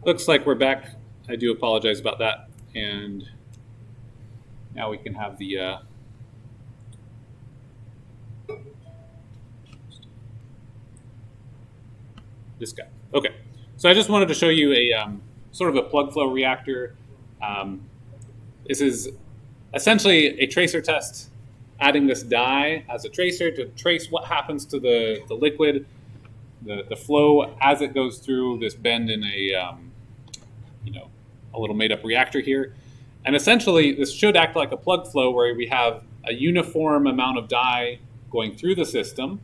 Looks like we're back. I do apologize about that. And now we can have the this guy. Okay, so I just wanted to show you a sort of a plug flow reactor. This is essentially a tracer test, adding this dye as a tracer to trace what happens to the liquid, the flow as it goes through this bend in a little made-up reactor here. And essentially, this should act like a plug flow where we have a uniform amount of dye going through the system.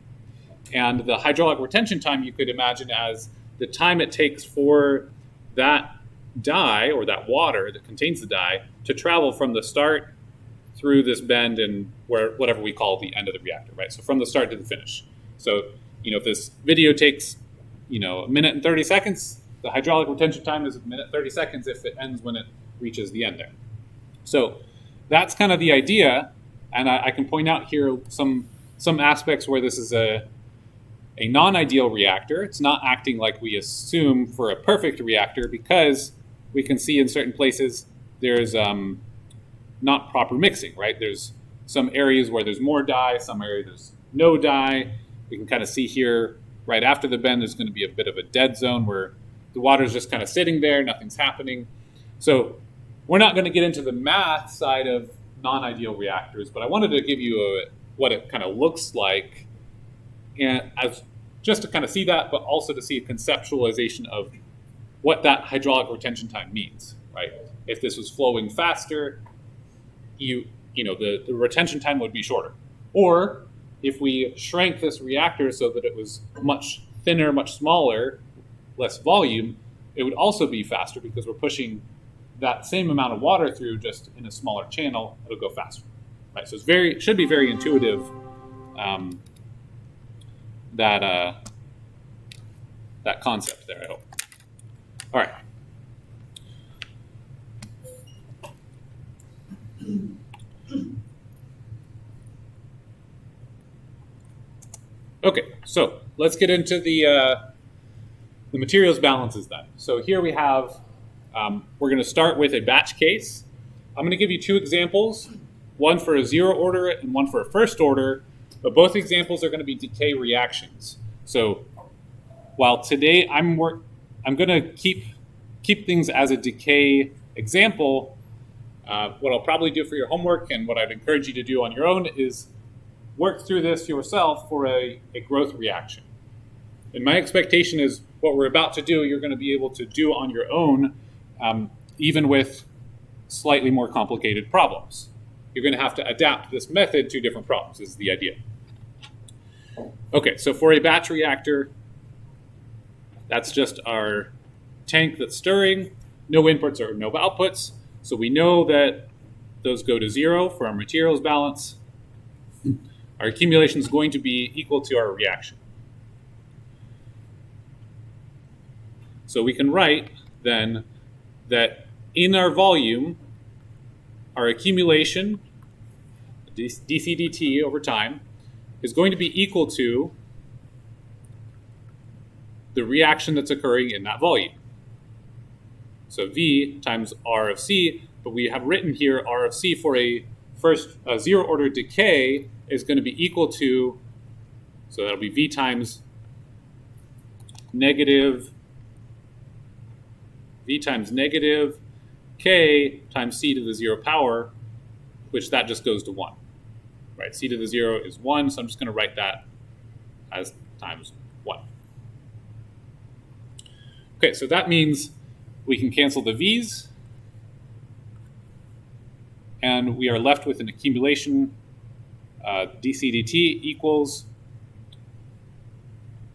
And the hydraulic retention time you could imagine as the time it takes for that dye or that water that contains the dye to travel from the start through this bend and whatever we call the end of the reactor, right? So from the start to the finish. So, if this video takes, a minute and 30 seconds, the hydraulic retention time is a minute 30 seconds if it ends when it reaches the end there. So that's kind of the idea. And I can point out here some aspects where this is a non-ideal reactor. It's not acting like we assume for a perfect reactor because we can see in certain places there's not proper mixing, right? There's some areas where there's more dye, some areas there's no dye. We can kind of see here right after the bend there's going to be a bit of a dead zone where the water's just kind of sitting there, nothing's happening. So we're not going to get into the math side of non-ideal reactors, but I wanted to give you what it kind of looks like, and as just to kind of see that, but also to see a conceptualization of what that hydraulic retention time means, right? If this was flowing faster, the retention time would be shorter. Or if we shrank this reactor so that it was much thinner, much smaller, less volume, it would also be faster because we're pushing that same amount of water through just in a smaller channel. It'll go faster, right? So it should be very intuitive. That concept there, I hope. All right. Okay, so let's get into the materials balances then. So here we have, we're going to start with a batch case. I'm going to give you two examples, one for a zero order and one for a first order, but both examples are going to be decay reactions. So while today I'm going to keep things as a decay example, what I'll probably do for your homework and what I'd encourage you to do on your own is work through this yourself for a growth reaction. And my expectation is what we're about to do, you're going to be able to do on your own, even with slightly more complicated problems. You're going to have to adapt this method to different problems, is the idea. Okay, so for a batch reactor, that's just our tank that's stirring, no inputs or no outputs. So we know that those go to zero for our materials balance. Our accumulation is going to be equal to our reaction. So we can write then that in our volume, our accumulation, dc dt over time, is going to be equal to the reaction that's occurring in that volume. So V times R of C, but we have written here R of C for a zero order decay is going to be equal to, so that'll be V times negative K times C to the 0 power, which that just goes to 1, right? C to the 0 is 1, so I'm just going to write that as times 1. Okay, so that means we can cancel the V's, and we are left with an accumulation dc dt equals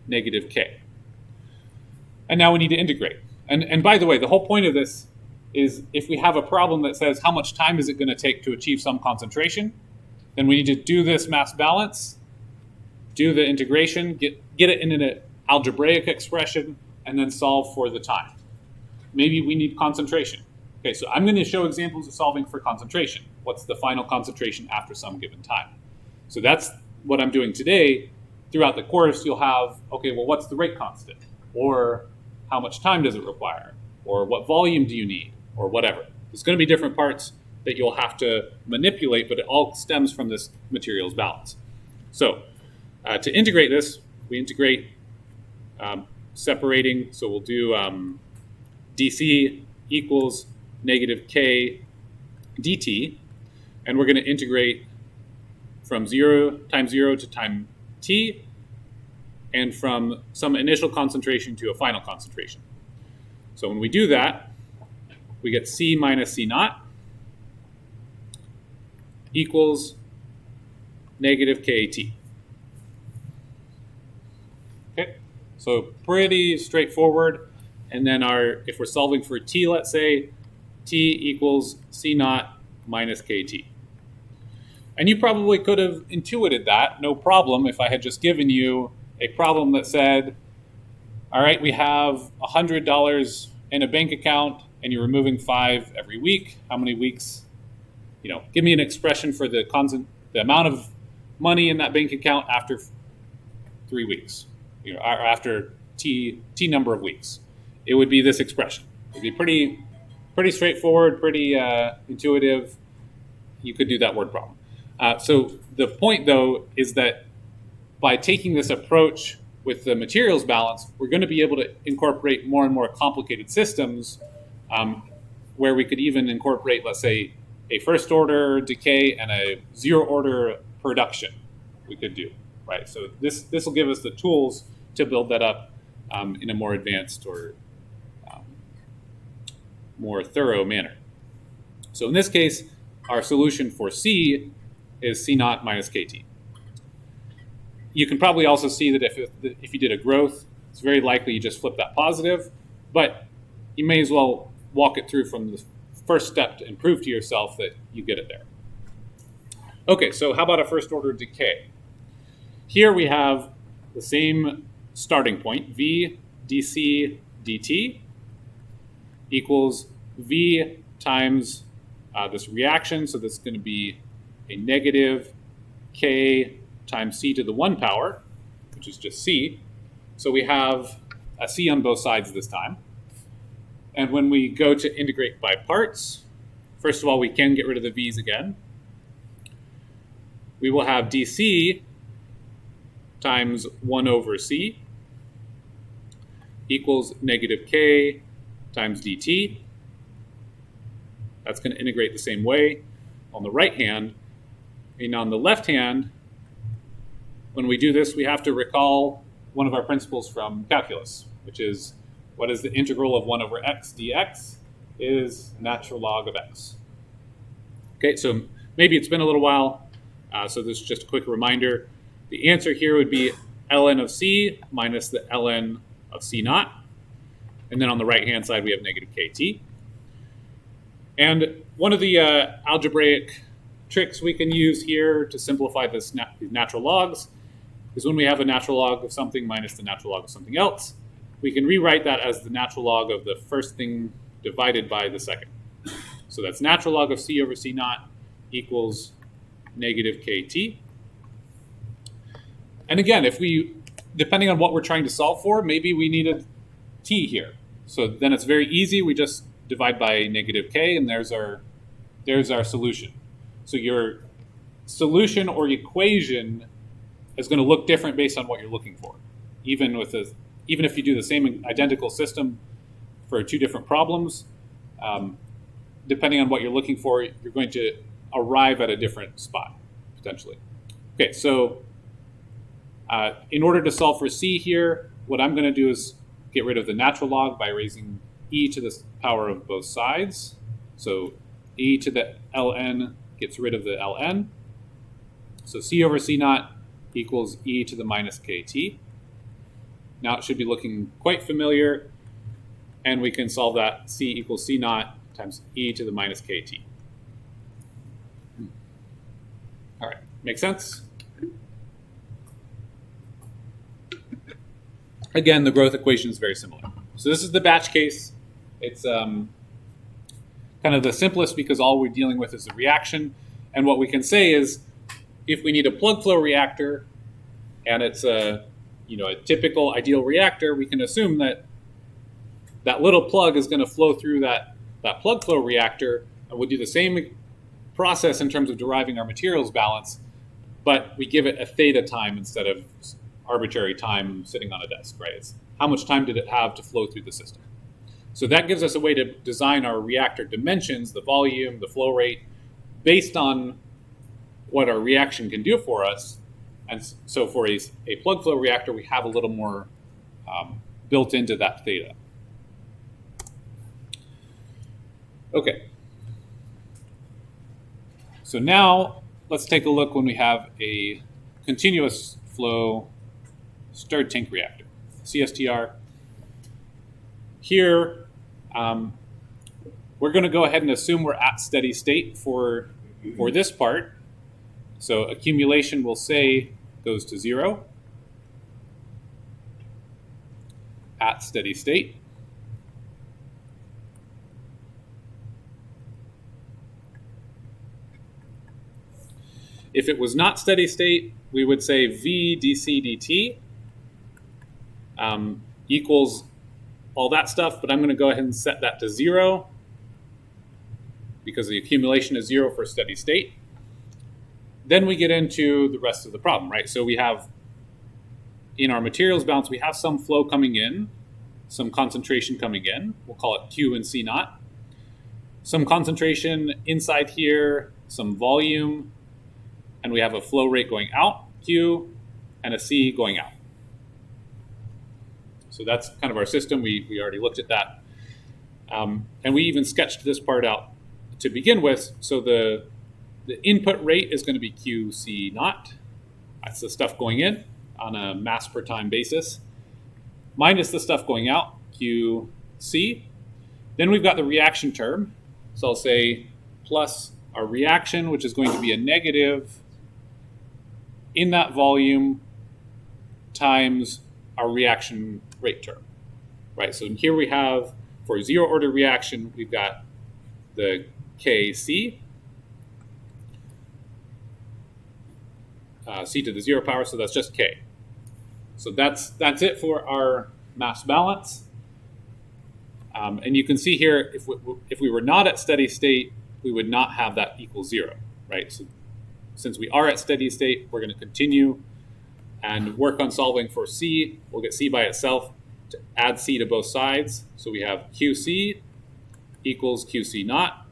negative K. And now we need to integrate. And by the way, the whole point of this is if we have a problem that says how much time is it going to take to achieve some concentration, then we need to do this mass balance, do the integration, get it in an algebraic expression, and then solve for the time. Maybe we need concentration. Okay, so I'm going to show examples of solving for concentration. What's the final concentration after some given time? So that's what I'm doing today. Throughout the course, you'll have, okay, well, what's the rate constant? Or how much time does it require? or what volume do you need, or whatever. There's going to be different parts that you'll have to manipulate, but it all stems from this materials balance. So to integrate this, we integrate separating. So we'll do dc equals negative k dt, and we're going to integrate from 0 to time t, and from some initial concentration to a final concentration. So when we do that, we get C minus C naught equals negative KT. Okay, so pretty straightforward. And then if we're solving for T, let's say, T equals C naught minus KT. And you probably could have intuited that, no problem, if I had just given you a problem that said, all right, we have $100 in a bank account and you're removing 5 every week. How many weeks? Give me an expression for the amount of money in that bank account after 3 weeks, or after T number of weeks. It would be this expression. It would be pretty straightforward, pretty intuitive. You could do that word problem. So the point, though, is that by taking this approach with the materials balance, we're going to be able to incorporate more and more complicated systems where we could even incorporate, let's say, a first order decay and a zero order production we could do, right? So this will give us the tools to build that up in a more advanced or more thorough manner. So in this case, our solution for C is C naught minus KT. You can probably also see that if you did a growth, it's very likely you just flip that positive, but you may as well walk it through from the first step and prove to yourself that you get it there. Okay, so how about a first order decay? Here we have the same starting point, V dc dt equals V times this reaction, so that's going to be a negative K times C to the 1 power, which is just C. So we have a C on both sides this time. And when we go to integrate by parts, first of all, we can get rid of the V's again. We will have dc times 1 over C equals negative K times dt. That's going to integrate the same way on the right hand. And on the left hand, when we do this, we have to recall one of our principles from calculus, which is what is the integral of 1 over x dx is natural log of x. Okay, so maybe it's been a little while, so this is just a quick reminder. The answer here would be ln of c minus the ln of c naught. And then on the right-hand side, we have negative kt. And one of the algebraic tricks we can use here to simplify these natural logs is when we have a natural log of something minus the natural log of something else, we can rewrite that as the natural log of the first thing divided by the second. So that's natural log of c over c naught equals negative kt. And again, depending on what we're trying to solve for, maybe we needed t here. So then it's very easy. We just divide by negative k, and there's our solution. So your solution or equation is going to look different based on what you're looking for. Even if you do the same identical system for 2 different problems, depending on what you're looking for, you're going to arrive at a different spot, potentially. Okay, so in order to solve for C here, what I'm going to do is get rid of the natural log by raising e to the power of both sides. So e to the ln gets rid of the ln. So C over C naught equals e to the minus kt. Now it should be looking quite familiar, and we can solve that. C equals C naught times e to the minus kt. All right, make sense? Again, the growth equation is very similar. So this is the batch case. It's kind of the simplest because all we're dealing with is the reaction. And what we can say is, if we need a plug flow reactor, and it's a typical ideal reactor, we can assume that that little plug is going to flow through that plug flow reactor, and we'll do the same process in terms of deriving our materials balance, but we give it a theta time instead of arbitrary time sitting on a desk, right? It's how much time did it have to flow through the system. So that gives us a way to design our reactor dimensions, the volume, the flow rate, based on what our reaction can do for us. And so for a plug flow reactor, we have a little more built into that theta. Okay. So now let's take a look when we have a continuous flow stirred tank reactor, CSTR. Here, we're going to go ahead and assume we're at steady state for this part. So accumulation, we'll say, goes to 0 at steady state. If it was not steady state, we would say V dc dt equals all that stuff, but I'm going to go ahead and set that to 0 because the accumulation is 0 for steady state. Then we get into the rest of the problem, right? So we have, in our materials balance, we have some flow coming in, some concentration coming in. We'll call it Q and C naught. Some concentration inside here, some volume, and we have a flow rate going out, Q, and a C going out. So that's kind of our system. We already looked at that. And we even sketched this part out to begin with. So the input rate is going to be QC naught. That's the stuff going in on a mass per time basis, minus the stuff going out, QC. Then we've got the reaction term. So I'll say plus our reaction, which is going to be a negative in that volume times our reaction rate term, right? So here we have, for a zero order reaction, we've got the Kc, c to the 0 power, so that's just K. So that's it for our mass balance. And you can see here, if we were not at steady state, we would not have that equal 0, right? So since we are at steady state, we're going to continue and work on solving for C. We'll get C by itself to add C to both sides. So we have QC equals QC naught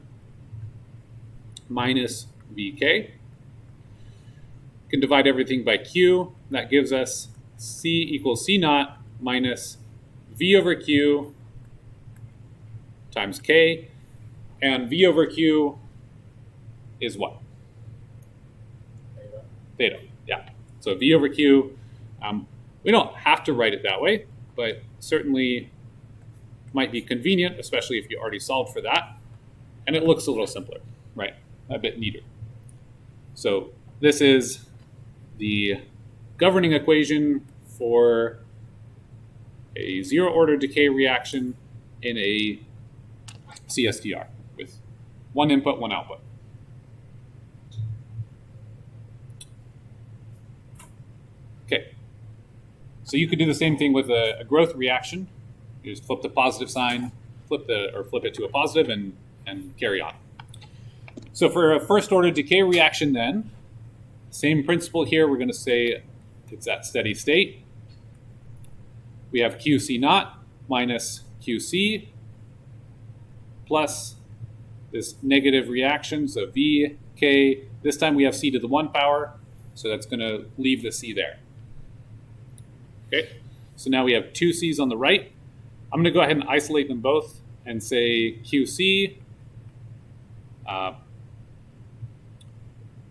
minus VK. You can divide everything by Q. That gives us C equals C naught minus V over Q times K. And V over Q is what? Theta, yeah. So V over Q, we don't have to write it that way, but certainly might be convenient, especially if you already solved for that. And it looks a little simpler, right? A bit neater. So this is the governing equation for a zero order decay reaction in a CSTR with one input, one output. Okay, so you could do the same thing with a growth reaction. You just flip the positive sign, flip it to a positive, and carry on. So for a first order decay reaction then, same principle here, we're going to say it's at steady state. We have QC naught minus QC plus this negative reaction, so V, K. This time we have C to the 1 power, so that's going to leave the C there. Okay, so now we have two C's on the right. I'm going to go ahead and isolate them both and say QC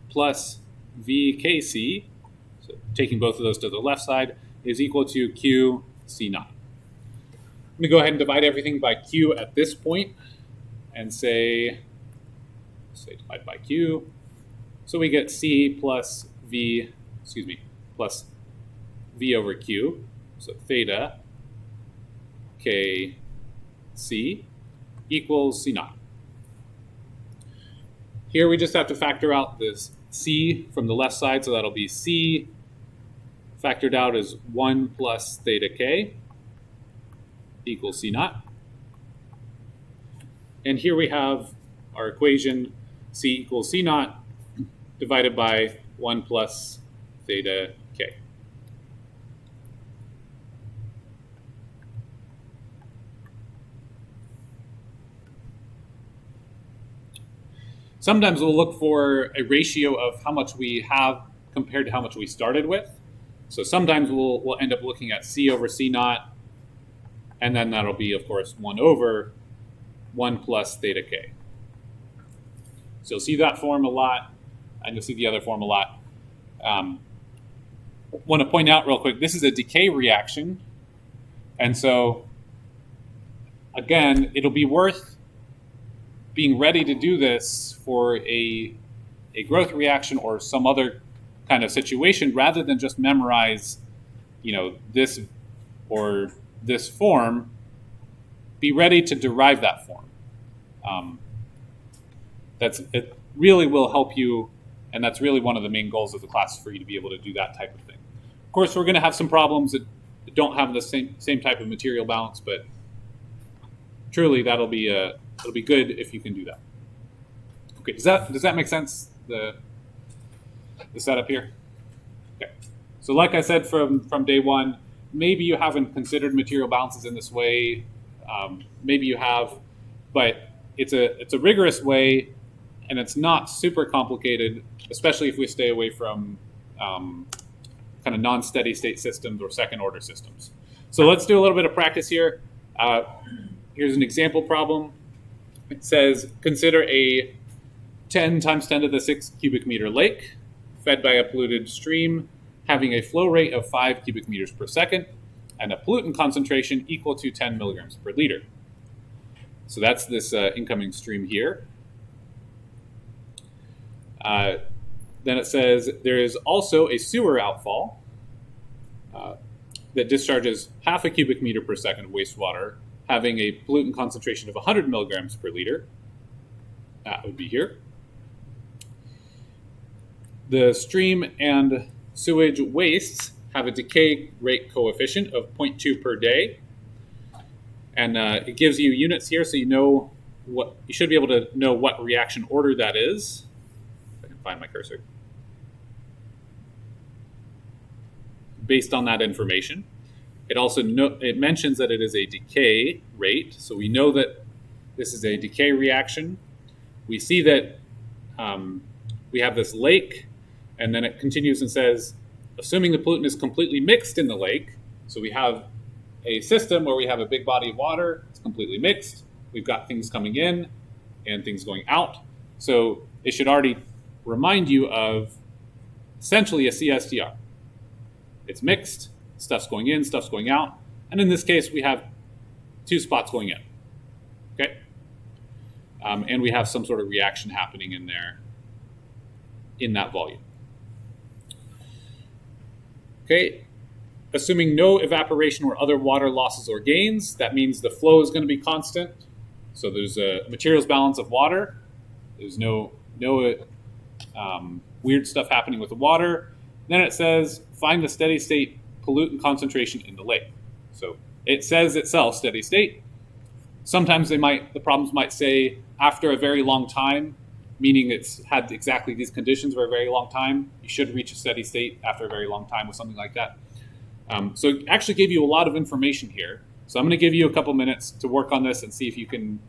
plus VKC, so taking both of those to the left side, is equal to QC naught. I'm going to go ahead and divide everything by Q at this point and say divide by Q. So we get C plus V, plus V over Q, so theta KC equals C naught. Here we just have to factor out this C from the left side, so that'll be C factored out as 1 plus theta K equals C naught. And here we have our equation, C equals C naught divided by 1 plus theta K. Sometimes we'll look for a ratio of how much we have compared to how much we started with. So sometimes we'll end up looking at C over C naught, and then that'll be, of course, 1 over 1 plus theta K. So you'll see that form a lot, and you'll see the other form a lot. Want to point out real quick, this is a decay reaction. And so, again, it'll be worth being ready to do this for a growth reaction or some other kind of situation rather than just memorize, this or this form. Be ready to derive that form. It really will help you, and that's really one of the main goals of the class, for you to be able to do that type of thing. Of course, we're going to have some problems that don't have the same type of material balance, but truly it'll be good if you can do that. Okay, does that make sense? The setup here. Okay, so like I said from day one, maybe you haven't considered material balances in this way. Maybe you have, but it's a rigorous way, and it's not super complicated, especially if we stay away from kind of non-steady state systems or second order systems. So let's do a little bit of practice here. Here's an example problem. It says, consider a 10 times 10 to the 6 cubic meter lake fed by a polluted stream having a flow rate of 5 cubic meters per second and a pollutant concentration equal to 10 milligrams per liter. So that's this incoming stream here. Then it says there is also a sewer outfall that discharges half a cubic meter per second of wastewater having a pollutant concentration of 100 milligrams per liter. That would be here. The stream and sewage wastes have a decay rate coefficient of 0.2 per day. And it gives you units here, so you should be able to know what reaction order that is. If I can find my cursor. Based on that information. It also it mentions that it is a decay rate, so we know that this is a decay reaction. We see that we have this lake, and then it continues and says, assuming the pollutant is completely mixed in the lake, so we have a system where we have a big body of water, it's completely mixed, we've got things coming in and things going out. So it should already remind you of essentially a CSTR. It's mixed, stuff's going in, stuff's going out, and in this case we have 2 spots going in, okay? And we have some sort of reaction happening in there in that volume. Okay, assuming no evaporation or other water losses or gains, that means the flow is going to be constant. So there's a materials balance of water. There's no weird stuff happening with the water. Then it says, find the steady state pollutant concentration in the lake. So it says itself steady state. Sometimes the problems might say after a very long time, meaning it's had exactly these conditions for a very long time. You should reach a steady state after a very long time with something like that. So it actually gave you a lot of information here. So I'm going to give you a couple minutes to work on this and see if you can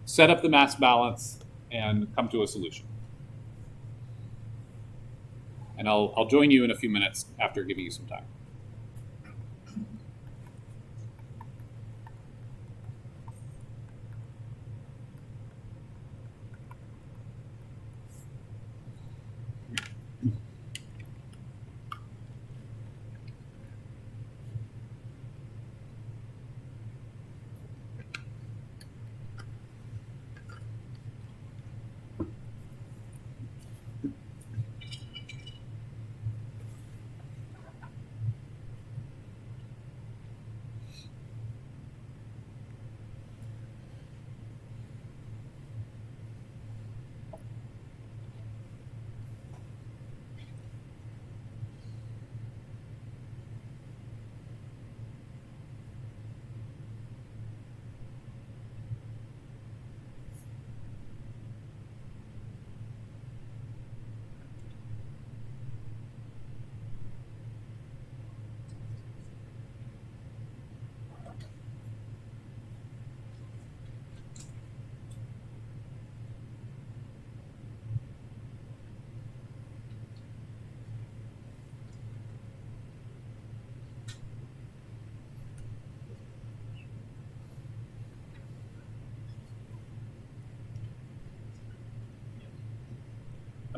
set up the mass balance and come to a solution. And I'll join you in a few minutes after giving you some time.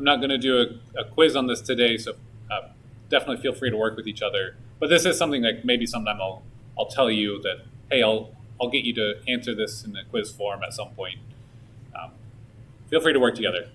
I'm not going to do a quiz on this today, so definitely feel free to work with each other. But this is something that maybe sometime I'll tell you that, hey, I'll get you to answer this in a quiz form at some point. Feel free to work together.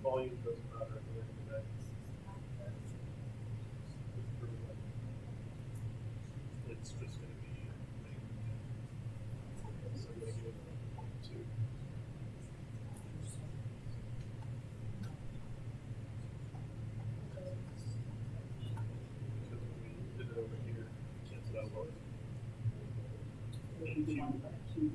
Volume doesn't matter at the end of the day. It's just going to be so negative 0.2. Because when we did it over here, cancel out both. And Q.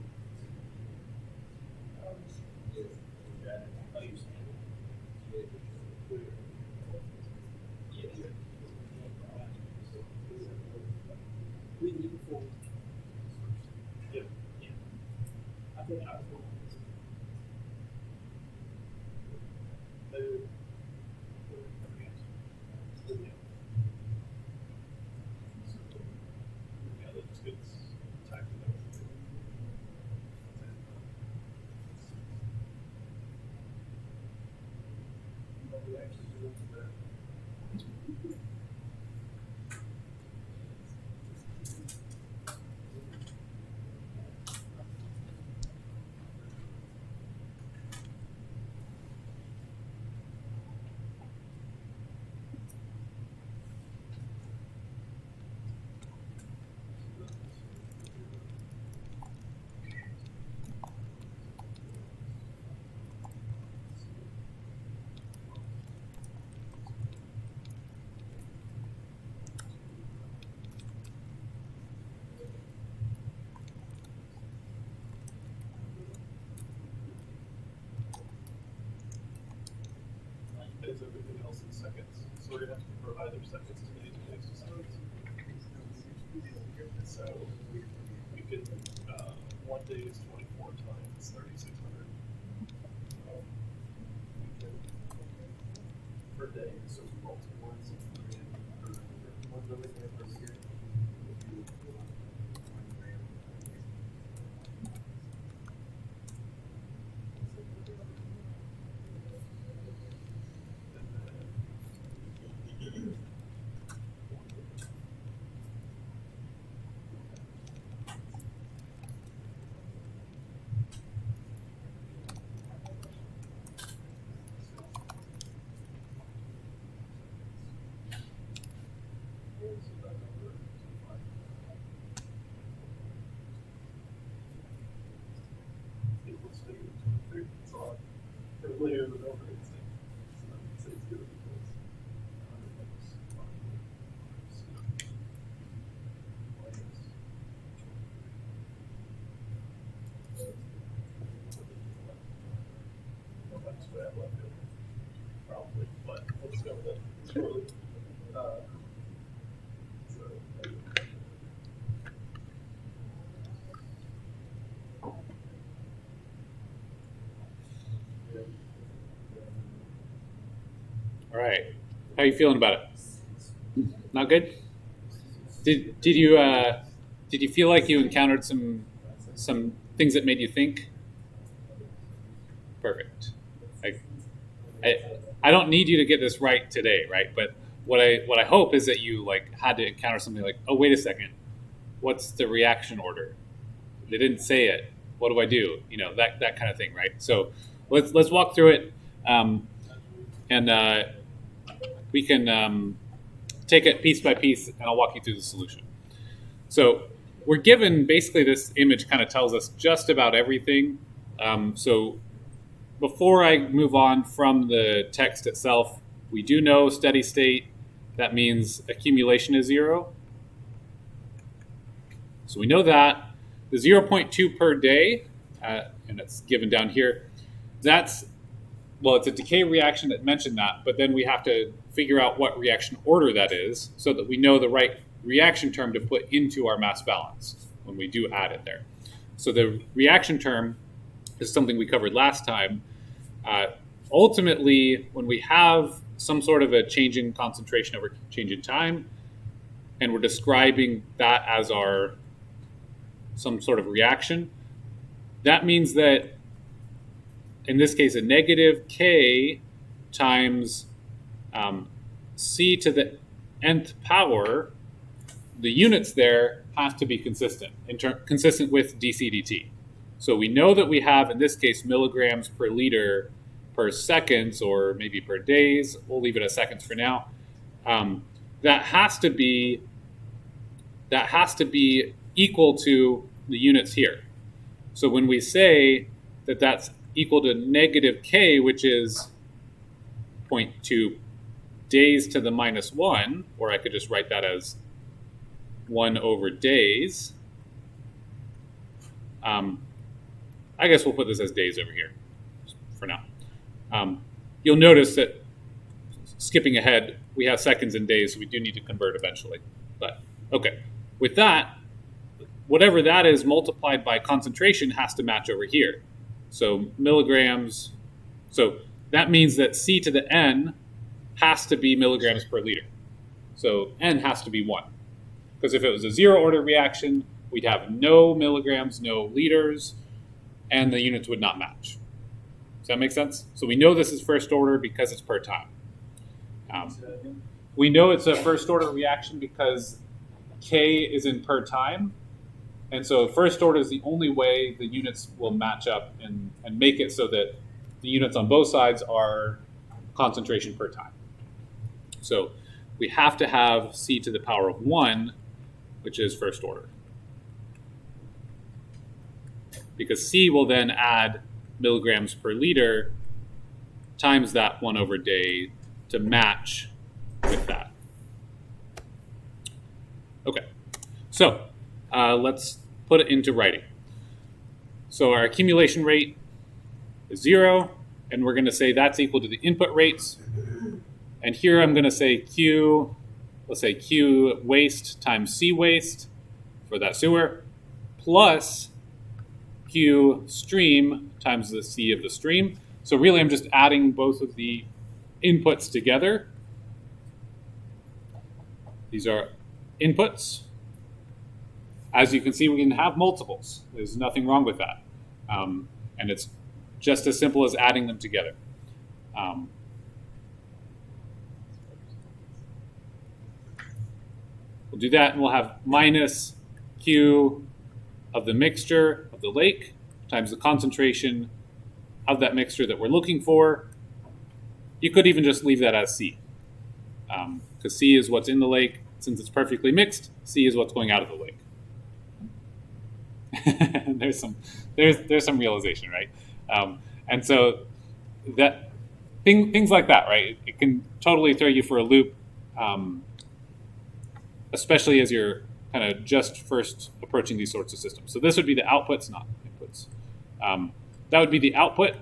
Is everything else in seconds? So we're going to have to convert either seconds to minutes to seconds. So we can, 1 day is 24 times 3,600 per day. So we multiply 1 milligram per year. Later than over it's like, so it's going to be close. 100 that's what I have left over. Probably, but let's go with it. Shortly. All right. How are you feeling about it? Not good? Did you feel like you encountered some things that made you think? Perfect. I don't need you to get this right today, right? But what I hope is that you had to encounter something like, oh, wait a second, what's the reaction order? They didn't say it. What do I do? That kind of thing, right? So let's walk through it, and we can take it piece by piece, and I'll walk you through the solution. So we're given basically this image kind of tells us just about everything. So before I move on from the text itself, we do know steady state. That means accumulation is 0. So we know that. The 0.2 per day, and it's given down here, it's a decay reaction that mentioned that, but then we have to figure out what reaction order that is so that we know the right reaction term to put into our mass balance when we do add it there. So the reaction term is something we covered last time. Ultimately, when we have some sort of a change in concentration over change in time, and we're describing that as some sort of reaction, that means that in this case, a negative K times C to the nth power the units there have to be consistent, consistent with dc/dt. So we know that we have, in this case, milligrams per liter per seconds, or maybe per days. We'll leave it as seconds for now. That has to be equal to the units here. So when we say that that's equal to negative k, which is 0.2 days to the minus 1, or I could just write that as 1 over days. I guess we'll put this as days over here for now. You'll notice that, skipping ahead, we have seconds and days, so we do need to convert eventually. But okay, with that, whatever that is multiplied by concentration has to match over here. So milligrams, so that means that C to the N has to be milligrams per liter. So N has to be 1. Because if it was a zero order reaction, we'd have no milligrams, no liters, and the units would not match. Does that make sense? So we know this is first order because it's per time. We know it's a first order reaction because K is in per time. And so first order is the only way the units will match up and make it so that the units on both sides are concentration per time. So we have to have C to the power of 1, which is first order. Because C will then add milligrams per liter times that 1 over day to match with that. Okay, so let's put it into writing. So our accumulation rate is 0, and we're going to say that's equal to the input rates. And here I'm going to say Q, let's say Q waste times C waste for that sewer, plus Q stream times the C of the stream. So really I'm just adding both of the inputs together. These are inputs. As you can see, we can have multiples. There's nothing wrong with that. And it's just as simple as adding them together. We'll do that, and we'll have minus Q of the mixture of the lake times the concentration of that mixture that we're looking for. You could even just leave that as C, because C is what's in the lake. Since it's perfectly mixed, C is what's going out of the lake. there's some realization, right? And so that things like that, right? It can totally throw you for a loop, especially as you're kind of just first approaching these sorts of systems. So this would be the outputs, not inputs. That would be the output.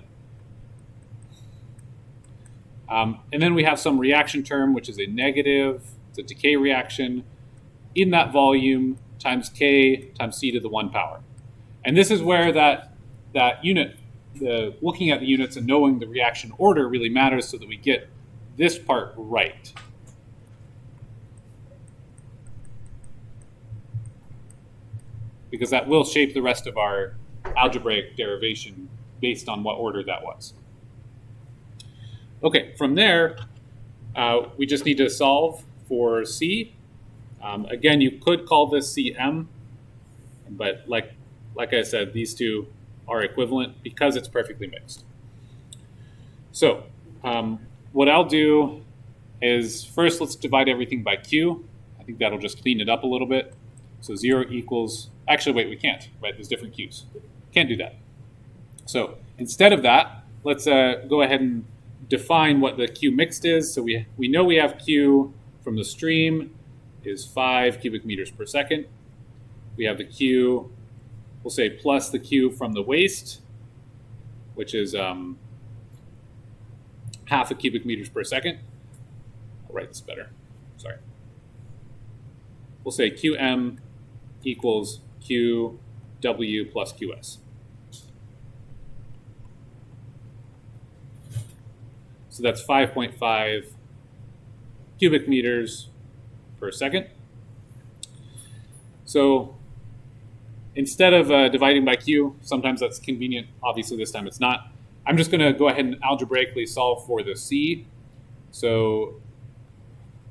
And then we have some reaction term, which is a negative. It's a decay reaction in that volume times K times C to the 1 power. And this is where that unit, looking at the units and knowing the reaction order really matters so that we get this part right. Because that will shape the rest of our algebraic derivation based on what order that was. Okay, from there, we just need to solve for C. Again, you could call this Cm, but like I said, these two are equivalent because it's perfectly mixed. So what I'll do is first let's divide everything by Q. I think that'll just clean it up a little bit. So 0 equals, actually wait, we can't, right? There's different Qs. Can't do that. So instead of that, let's go ahead and define what the Q mixed is. So we know we have Q from the stream is 5 cubic meters per second. We have the Q, we'll say plus the Q from the waste, which is half a cubic meters per second. I'll write this better, sorry. We'll say Qm equals Qw plus Qs. So that's 5.5 cubic meters per second. So instead of dividing by Q, sometimes that's convenient. Obviously this time it's not. I'm just going to go ahead and algebraically solve for the C. So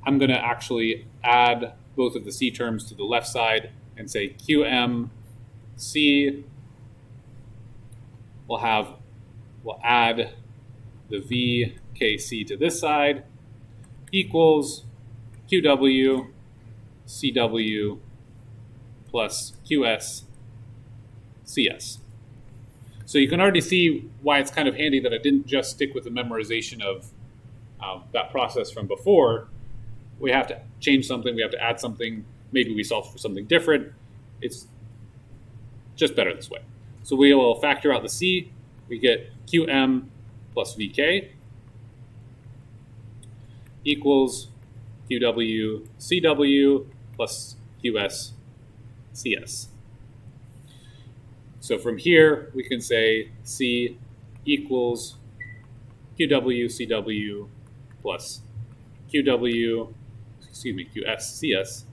I'm going to actually add both of the C terms to the left side and say QM C. We'll add the VKC to this side equals QW CW plus QS CS. So you can already see why it's kind of handy that I didn't just stick with the memorization of that process from before. We have to change something, we have to add something, maybe we solve for something different. It's just better this way. So we will factor out the C, we get QM plus VK equals QW CW plus QS CS. So from here, we can say C equals QW CW plus QS CS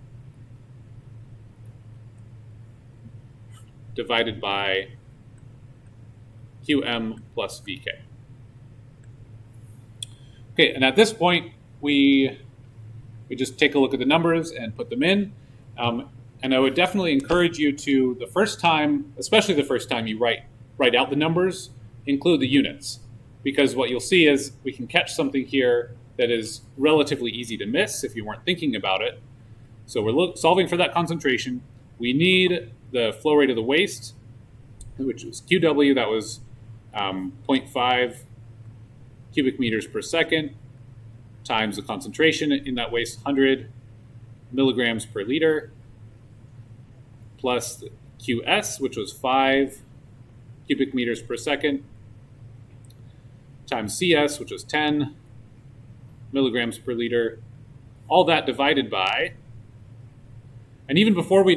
divided by QM plus VK. Okay, and at this point, we just take a look at the numbers and put them in. And I would definitely encourage you to, the first time, especially the first time you write out the numbers, include the units. Because what you'll see is we can catch something here that is relatively easy to miss if you weren't thinking about it. So we're solving for that concentration. We need the flow rate of the waste, which was QW, that was 0.5 cubic meters per second, times the concentration in that waste, 100 milligrams per liter, plus the QS, which was 5 cubic meters per second, times CS, which was 10 milligrams per liter, all that divided by, and even before we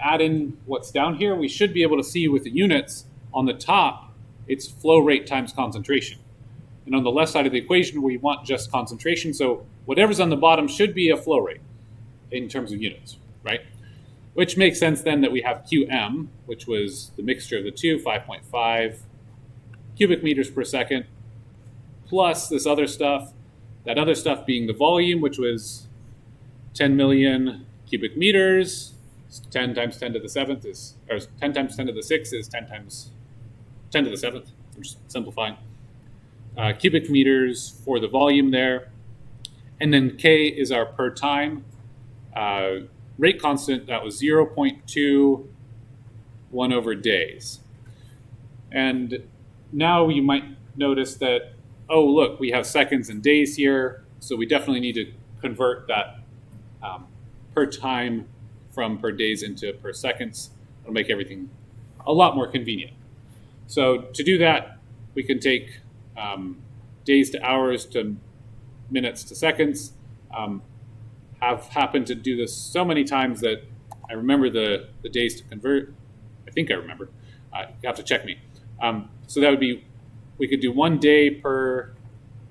add in what's down here, we should be able to see with the units on the top, it's flow rate times concentration. And on the left side of the equation, we want just concentration, so whatever's on the bottom should be a flow rate in terms of units, right? Which makes sense then that we have QM, which was the mixture of the two, 5.5 cubic meters per second, plus this other stuff, that other stuff being the volume, which was 10 million cubic meters. 10 times 10 to the 7th is, or 10 times 10 to the 6th is 10 times 10 to the 7th. I'm just simplifying. Cubic meters for the volume there. And then K is our per time rate constant. That was 0.21 over days. And now you might notice that, oh, look, we have seconds and days here. So we definitely need to convert that per time from per days into per seconds. It'll make everything a lot more convenient. So to do that, we can take days to hours to minutes to seconds. Have happened to do this so many times that I remember the days to convert. I think I remember. You have to check me. So that would be, we could do 1 day per,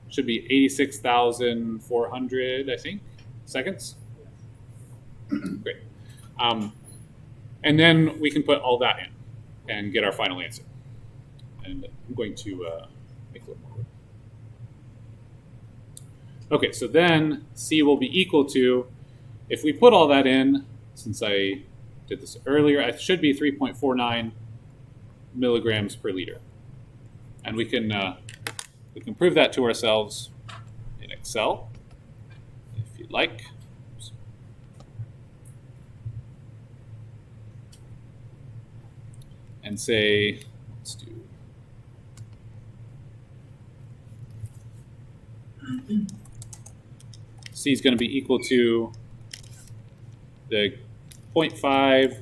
should be 86,400, I think, seconds. Great. And then we can put all that in and get our final answer. And I'm going to make a little more. Okay, so then C will be equal to, if we put all that in, since I did this earlier, it should be 3.49 milligrams per liter. And we can prove that to ourselves in Excel, if you'd like. And say, let's do C is going to be equal to the 0.5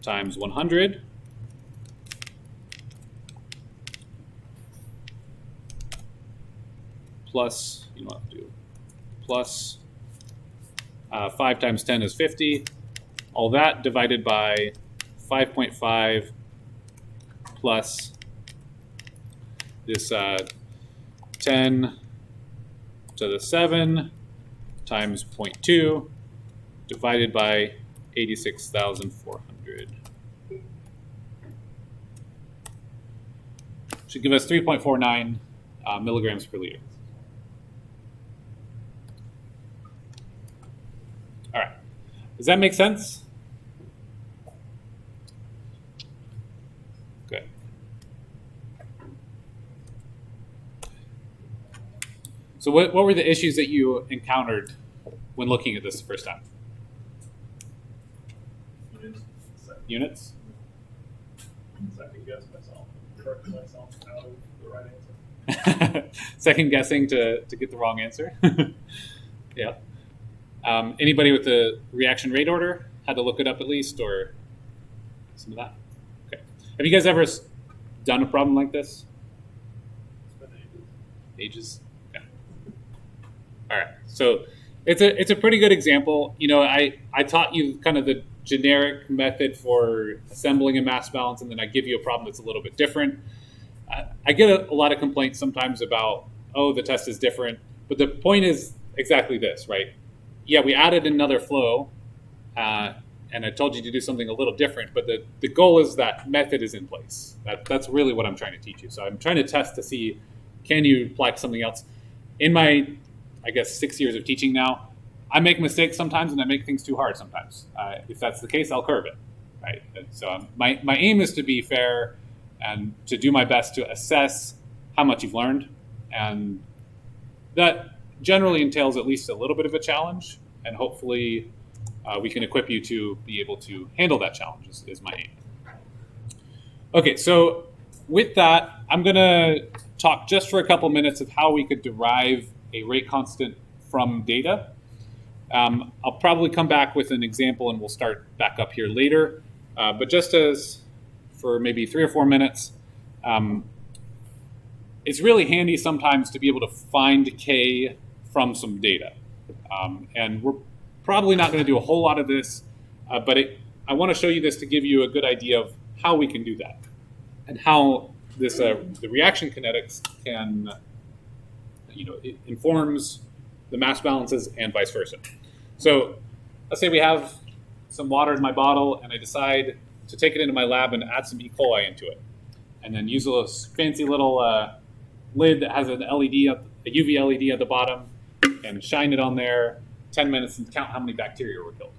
times 100 plus, you know what to do, plus 5 times 10 is 50. All that divided by 5.5 plus this 10 to the 7 times 0.2 divided by 86,400. Should give us 3.49 milligrams per liter. All right. Does that make sense? Good. So what were the issues that you encountered when looking at this the first time? Units? Second guess myself, correct myself out of the right answer. Second guessing to get the wrong answer. Yeah. Anybody with the reaction rate order had to look it up at least, or some of that? Okay. Have you guys ever done a problem like this? It's been Ages? Okay. All right. So it's a pretty good example. You know, I taught you kind of the generic method for assembling a mass balance, and then I give you a problem that's a little bit different. I get a lot of complaints sometimes about, oh, the test is different, but the point is exactly this, right? Yeah, we added another flow, and I told you to do something a little different, but the goal is that method is in place. That's really what I'm trying to teach you. So I'm trying to test to see, can you apply something else? In my, I guess, 6 years of teaching now, I make mistakes sometimes, and I make things too hard sometimes. If that's the case, I'll curve it, right? And so my aim is to be fair and to do my best to assess how much you've learned, and that generally entails at least a little bit of a challenge, and hopefully we can equip you to be able to handle that challenge is my aim. Okay, so with that, I'm going to talk just for a couple minutes of how we could derive a rate constant from data. I'll probably come back with an example and we'll start back up here later. But just as for maybe 3 or 4 minutes, it's really handy sometimes to be able to find K from some data. And we're probably not going to do a whole lot of this, but I want to show you this to give you a good idea of how we can do that and how this the reaction kinetics can, it informs the mass balances and vice versa. So let's say we have some water in my bottle and I decide to take it into my lab and add some E. coli into it. And then use a fancy little lid that has an LED, a UV LED at the bottom, and shine it on there 10 minutes and count how many bacteria were killed.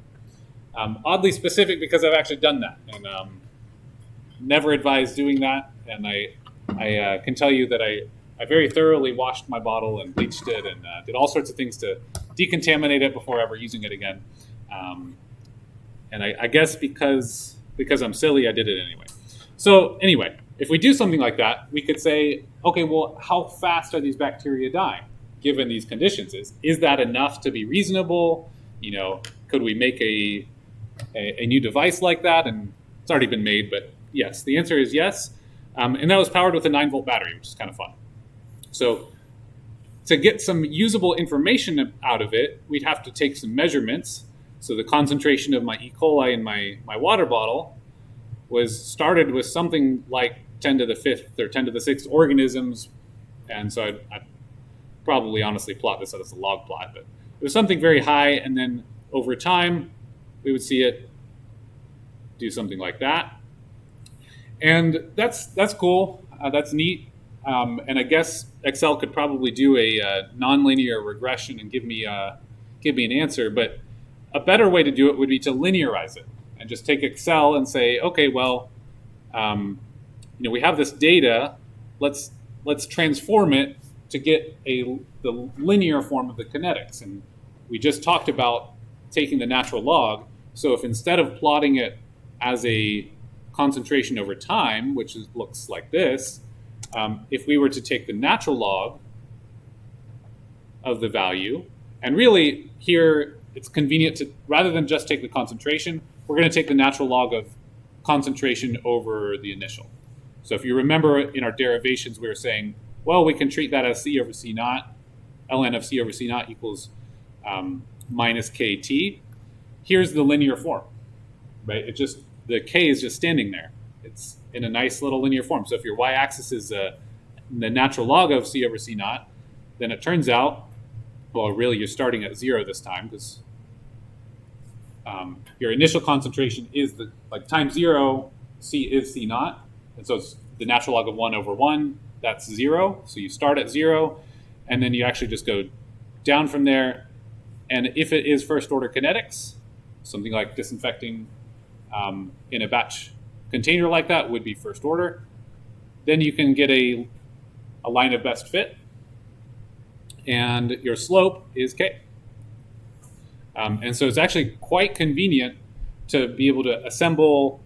Oddly specific because I've actually done that and never advise doing that. And I can tell you that I very thoroughly washed my bottle and bleached it and did all sorts of things to decontaminate it before ever using it again. And I guess because I'm silly, I did it anyway. So anyway, if we do something like that, we could say, okay, well, how fast are these bacteria dying given these conditions? Is that enough to be reasonable? Could we make a new device like that? And it's already been made, but yes, the answer is yes. And that was powered with a 9-volt battery, which is kind of fun. So to get some usable information out of it, we'd have to take some measurements. So the concentration of my E. coli in my water bottle was started with something like 10 to the 5th or 10 to the 6th organisms. And so I'd probably honestly plot this as a log plot, but it was something very high. And then over time, we would see it do something like that. And that's cool. That's neat. And I guess Excel could probably do a nonlinear regression and give me an answer. But a better way to do it would be to linearize it and just take Excel and say, okay, well, we have this data. Let's transform it to get the linear form of the kinetics. And we just talked about taking the natural log. So if instead of plotting it as a concentration over time, which looks like this, if we were to take the natural log of the value, and really here it's convenient to, rather than just take the concentration, we're going to take the natural log of concentration over the initial. So if you remember in our derivations, we were saying, well, we can treat that as C over C naught, ln of C over C naught equals minus KT. Here's the linear form, right? The K is just standing there. It's in a nice little linear form. So if your y-axis is the natural log of C over C naught, then it turns out, well, really you're starting at 0 this time because your initial concentration is times 0, C is C naught. And so it's the natural log of 1 over 1, that's 0. So you start at 0, and then you actually just go down from there. And if it is first order kinetics, something like disinfecting in a batch container like that would be first order. Then you can get a line of best fit, and your slope is K. And so it's actually quite convenient to be able to assemble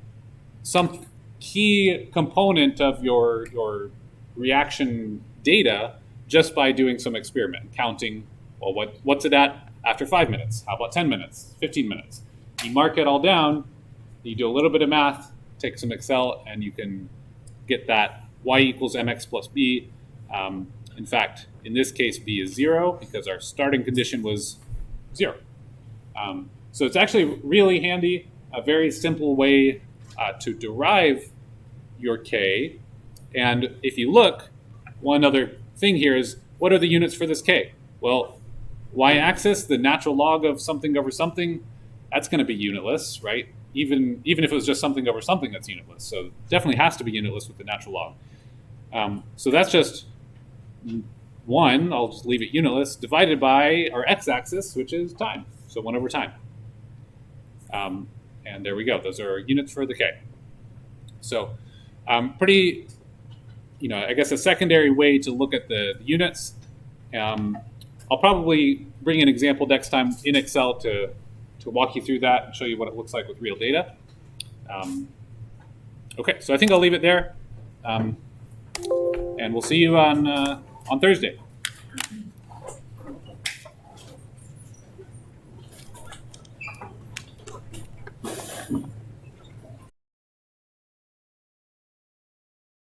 some key component of your reaction data just by doing some experiment, counting, well, what's it at after 5 minutes? How about 10 minutes, 15 minutes? You mark it all down, you do a little bit of math, take some Excel, and you can get that y equals mx plus b. In fact, in this case, b is 0 because our starting condition was 0. So it's actually really handy, a very simple way to derive your k. And if you look, one other thing here is, what are the units for this k? Well, y-axis, the natural log of something over something, that's going to be unitless, right? Even if it was just something over something, that's unitless. So it definitely has to be unitless with the natural log. So that's just 1, I'll just leave it unitless, divided by our x-axis, which is time. So 1 over time. And there we go. Those are units for the k. So pretty, I guess a secondary way to look at the units. I'll probably bring an example next time in Excel to walk you through that and show you what it looks like with real data. Okay, so I think I'll leave it there. And we'll see you on Thursday.